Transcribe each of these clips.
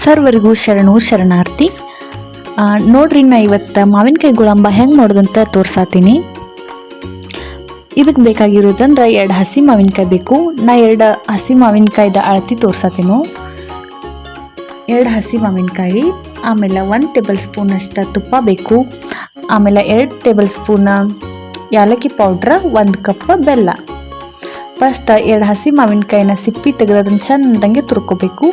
ಸರ್ವರಿಗೂ ಶರಣಾರ್ಥಿ. ನೋಡ್ರಿ, ನಾ ಇವತ್ತು ಮಾವಿನಕಾಯಿ ಗುಳಂಬ ಹೆಂಗೆ ಮಾಡೋದಂತ ತೋರ್ಸಾತೀನಿ. ಇದಕ್ಕೆ ಬೇಕಾಗಿರೋದಂದ್ರೆ 2 ಹಸಿ ಮಾವಿನಕಾಯಿ ಬೇಕು. ನಾ 2 ಹಸಿ ಮಾವಿನಕಾಯ್ದ ಅಳತಿ ತೋರ್ಸಾತೀನೋ. 2 ಹಸಿ ಮಾವಿನಕಾಯಿ, ಆಮೇಲೆ 1 ಟೇಬಲ್ ಸ್ಪೂನ್ ಅಷ್ಟು ತುಪ್ಪ ಬೇಕು. ಆಮೇಲೆ 2 ಟೇಬಲ್ ಸ್ಪೂನ್ ಏಲಕ್ಕಿ ಪೌಡ್ರ್, 1 ಕಪ್ ಬೆಲ್ಲ. ಫಸ್ಟ್ 2 ಹಸಿ ಮಾವಿನಕಾಯಿನ ಸಿಪ್ಪಿ ತೆಗೆದು ಅದನ್ನು ಚೆಂದಂಗೆ ತುರ್ಕೋಬೇಕು.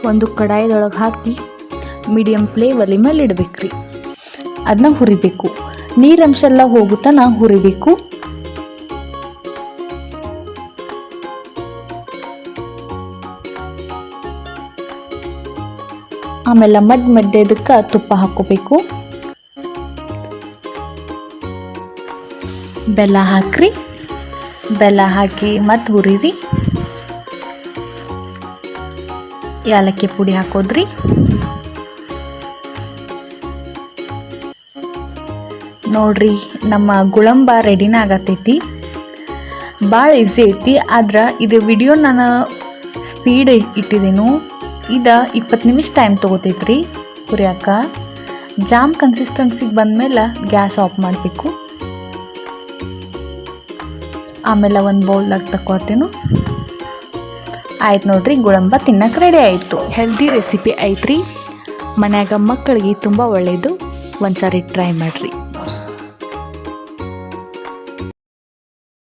ಒಂದು ಕಡಾಯಿದೊಳಗೆ ಹಾಕಿ ಮೀಡಿಯಮ್ ಒಲೆ ಮೇಲೆ ಇಡಬೇಕ್ರಿ. ಅದನ್ನ ಹುರಿಬೇಕು. ನೀರಂಶ ಎಲ್ಲ ಹೋಗುತ್ತಾನ ಹುರಿಬೇಕು. ಆಮೇಲೆ ಮಧ್ಯೆ ಇದಕ್ಕೆ ತುಪ್ಪ ಹಾಕೋಬೇಕು. ಬೆಲ್ಲ ಹಾಕ್ರಿ. ಬೆಲ್ಲ ಹಾಕಿ ಮತ್ತೆ ಹುರಿರಿ. ಏಲಕ್ಕಿ ಪುಡಿ ಹಾಕೋದ್ರಿ. ನೋಡ್ರಿ, ನಮ್ಮ ಗುಳಂಬ ರೆಡಿನ ಆಗತೈತಿ. ಭಾಳ ಈಸಿ ಐತಿ. ಆದ್ರೆ ಇದು ವಿಡಿಯೋ ನಾನು ಸ್ಪೀಡ್ ಇಟ್ಟಿದ್ದೇನು. ಇದು 20 ನಿಮಿಷ ಟೈಮ್ ತೊಗೋತೈತ್ರಿ ಹುರಿಯಾಕ. ಜಾಮ್ ಕನ್ಸಿಸ್ಟೆನ್ಸಿಗೆ ಬಂದಮೇಲೆ ಗ್ಯಾಸ್ ಆಫ್ ಮಾಡಬೇಕು. ಆಮೇಲೆ ಒಂದು ಬೌಲ್ದಾಗ ತಗೋತೇನು. ಆಯ್ತು ನೋಡ್ರಿ, ಗುಳಂಬ ತಿನ್ನಕ್ಕೆ ರೆಡಿ ಆಯಿತು. ಹೆಲ್ದಿ ರೆಸಿಪಿ ಐತ್ರಿ. ಮನ್ಯಾಗ ಮಕ್ಕಳಿಗೆ ತುಂಬ ಒಳ್ಳೆಯದು. ಒಂದು ಸಾರಿ ಟ್ರೈ ಮಾಡಿರಿ.